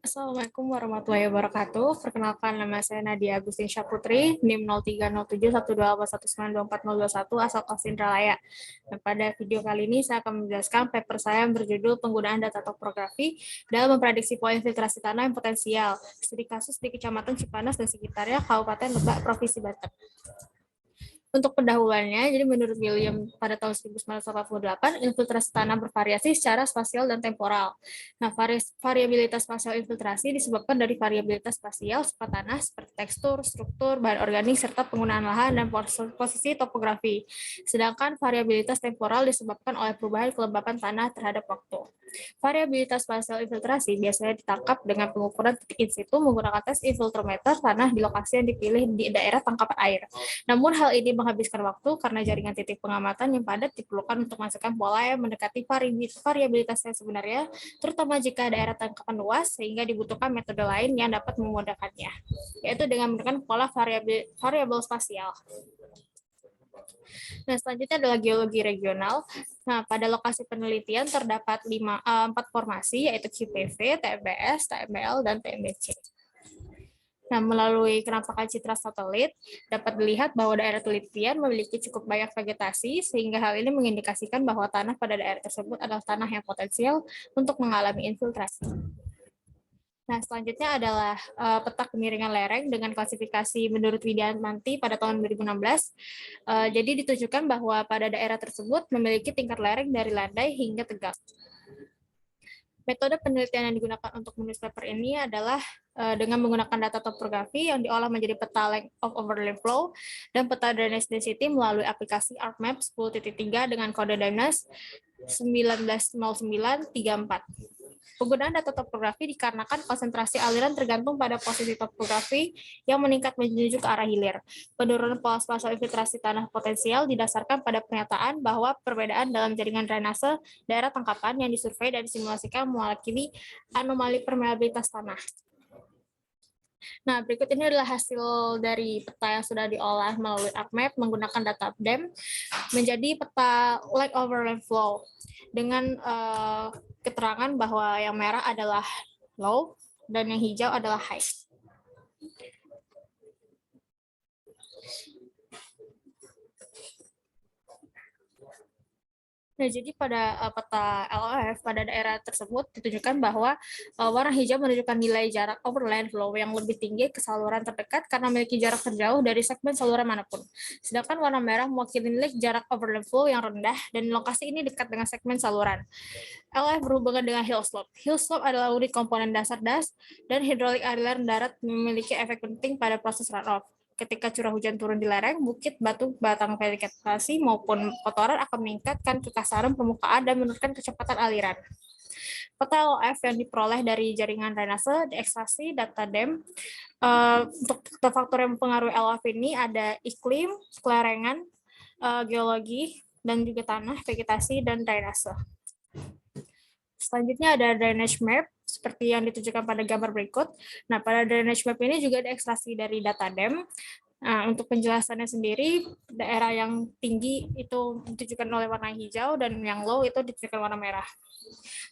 Assalamualaikum warahmatullahi wabarakatuh. Perkenalkan, nama saya Nadia Agustin Syaputri, NIM 030712819421, asal kelas Indralaya. Dan pada video kali ini saya akan menjelaskan paper saya yang berjudul Penggunaan Data Topografi dalam Memprediksi Pola Infiltrasi Tanah yang Potensial, studi kasus di Kecamatan Cipanas dan sekitarnya, Kabupaten Lebak, Provinsi Banten. Untuk pendahuluannya, jadi menurut William pada tahun 1988, infiltrasi tanah bervariasi secara spasial dan temporal. Nah, variabilitas spasial infiltrasi disebabkan dari variabilitas spasial sifat tanah seperti tekstur, struktur, bahan organik, serta penggunaan lahan dan posisi topografi. Sedangkan variabilitas temporal disebabkan oleh perubahan kelembapan tanah terhadap waktu. Variabilitas spasial infiltrasi biasanya ditangkap dengan pengukuran titik in situ menggunakan tes infiltrometer tanah di lokasi yang dipilih di daerah tangkapan air. Namun hal ini menghabiskan waktu karena jaringan titik pengamatan yang padat diperlukan untuk menghasilkan pola yang mendekati variabilitas yang sebenarnya, terutama jika daerah tangkapan luas, sehingga dibutuhkan metode lain yang dapat memudahkannya, yaitu dengan menggunakan pola variabel spasial. Nah, selanjutnya adalah geologi regional. Nah, pada lokasi penelitian terdapat 4 formasi, yaitu QPV, TMBS, TMBL, dan TMBC. Nah, melalui penampakan citra satelit, dapat dilihat bahwa daerah penelitian memiliki cukup banyak vegetasi, sehingga hal ini mengindikasikan bahwa tanah pada daerah tersebut adalah tanah yang potensial untuk mengalami infiltrasi. Nah, selanjutnya adalah peta kemiringan lereng dengan klasifikasi menurut Widianti pada tahun 2016. Jadi ditujukan bahwa pada daerah tersebut memiliki tingkat lereng dari landai hingga tegak. Metode penelitian yang digunakan untuk menulis paper ini adalah dengan menggunakan data topografi yang diolah menjadi peta length of overland flow dan peta drainage density melalui aplikasi ArcMap 10.3 dengan kode DNAS 190934. Penggunaan data topografi dikarenakan konsentrasi aliran tergantung pada posisi topografi yang meningkat menuju ke arah hilir. Penurunan pola spasial infiltrasi tanah potensial didasarkan pada pernyataan bahwa perbedaan dalam jaringan drainase daerah tangkapan yang disurvei dan disimulasikan mewakili anomali permeabilitas tanah. Nah, berikut ini adalah hasil dari peta yang sudah diolah melalui ArcMap menggunakan data DEM menjadi peta lake overland flow dengan keterangan bahwa yang merah adalah low dan yang hijau adalah high. Nah, jadi pada peta LOF pada daerah tersebut ditunjukkan bahwa warna hijau menunjukkan nilai jarak overland flow yang lebih tinggi ke saluran terdekat karena memiliki jarak terjauh dari segmen saluran manapun. Sedangkan warna merah mewakili nilai jarak overland flow yang rendah dan lokasi ini dekat dengan segmen saluran. LOF berhubungan dengan hill slope. Hill slope adalah unit komponen dasar das dan hidrolik aliran darat memiliki efek penting pada proses runoff. Ketika curah hujan turun di lereng, bukit, batu, batang vegetasi, maupun kotoran akan meningkatkan kekasaran permukaan dan menurunkan kecepatan aliran. Peta LOF yang diperoleh dari jaringan drainase diekstraksi data DEM. Untuk faktor yang mempengaruhi LOF ini ada iklim, kelerengan, geologi, dan juga tanah, vegetasi, dan drainase. Selanjutnya ada drainage map, seperti yang ditunjukkan pada gambar berikut. Nah, pada drainage map ini juga diekstraksi dari data DEM. Nah, untuk penjelasannya sendiri, daerah yang tinggi itu ditunjukkan oleh warna hijau, dan yang low itu ditunjukkan warna merah.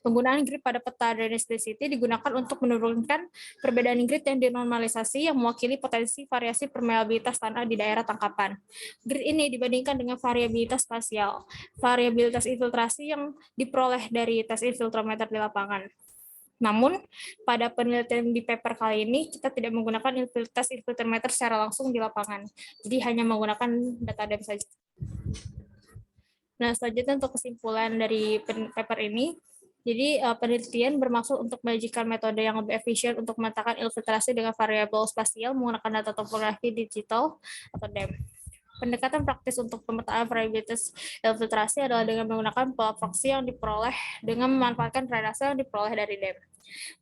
Penggunaan grid pada peta drainage density digunakan untuk menurunkan perbedaan grid yang dinormalisasi yang mewakili potensi variasi permeabilitas tanah di daerah tangkapan. Grid ini dibandingkan dengan variabilitas spasial, variabilitas infiltrasi yang diperoleh dari tes infiltrometer di lapangan. Namun, pada penelitian di paper kali ini, kita tidak menggunakan tes infiltrometer secara langsung di lapangan. Jadi hanya menggunakan data DEM saja. Nah, selanjutnya untuk kesimpulan dari paper ini, jadi penelitian bermaksud untuk menyajikan metode yang lebih efisien untuk memetakan infiltrasi dengan variabel spasial menggunakan data topografi digital atau DEM. Pendekatan praktis untuk pemetaan variabilitas infiltrasi adalah dengan menggunakan pola proksi yang diperoleh dengan memanfaatkan drainase yang diperoleh dari DEM.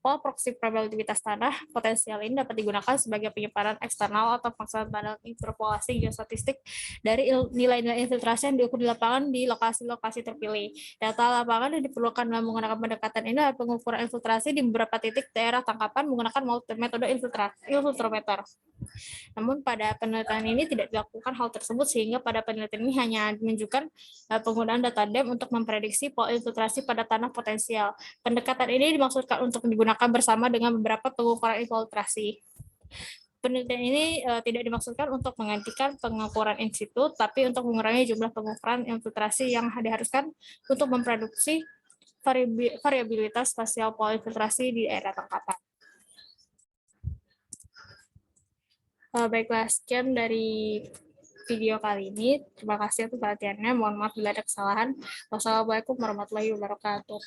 Pola proxy probabilitas tanah potensial ini dapat digunakan sebagai penyebaran eksternal atau pelaksanaan panel interpolasi geostatistik dari nilai-nilai infiltrasi yang diukur di lapangan di lokasi-lokasi terpilih. Data lapangan yang diperlukan dalam menggunakan pendekatan ini adalah pengukuran infiltrasi di beberapa titik daerah tangkapan menggunakan metode infiltrometer. Namun pada penelitian ini tidak dilakukan hal tersebut sehingga pada penelitian ini hanya menunjukkan penggunaan data DEM untuk memprediksi pola infiltrasi pada tanah potensial. Pendekatan ini dimaksudkan untuk digunakan bersama dengan beberapa pengukuran infiltrasi. Penelitian ini tidak dimaksudkan untuk menggantikan pengukuran in situ, tapi untuk mengurangi jumlah pengukuran infiltrasi yang diharuskan untuk memproduksi variabilitas spasial pola infiltrasi di daerah tangkapan. Baiklah, sekian dari video kali ini. Terima kasih atas perhatiannya. Mohon maaf bila ada kesalahan. Wassalamualaikum warahmatullahi wabarakatuh.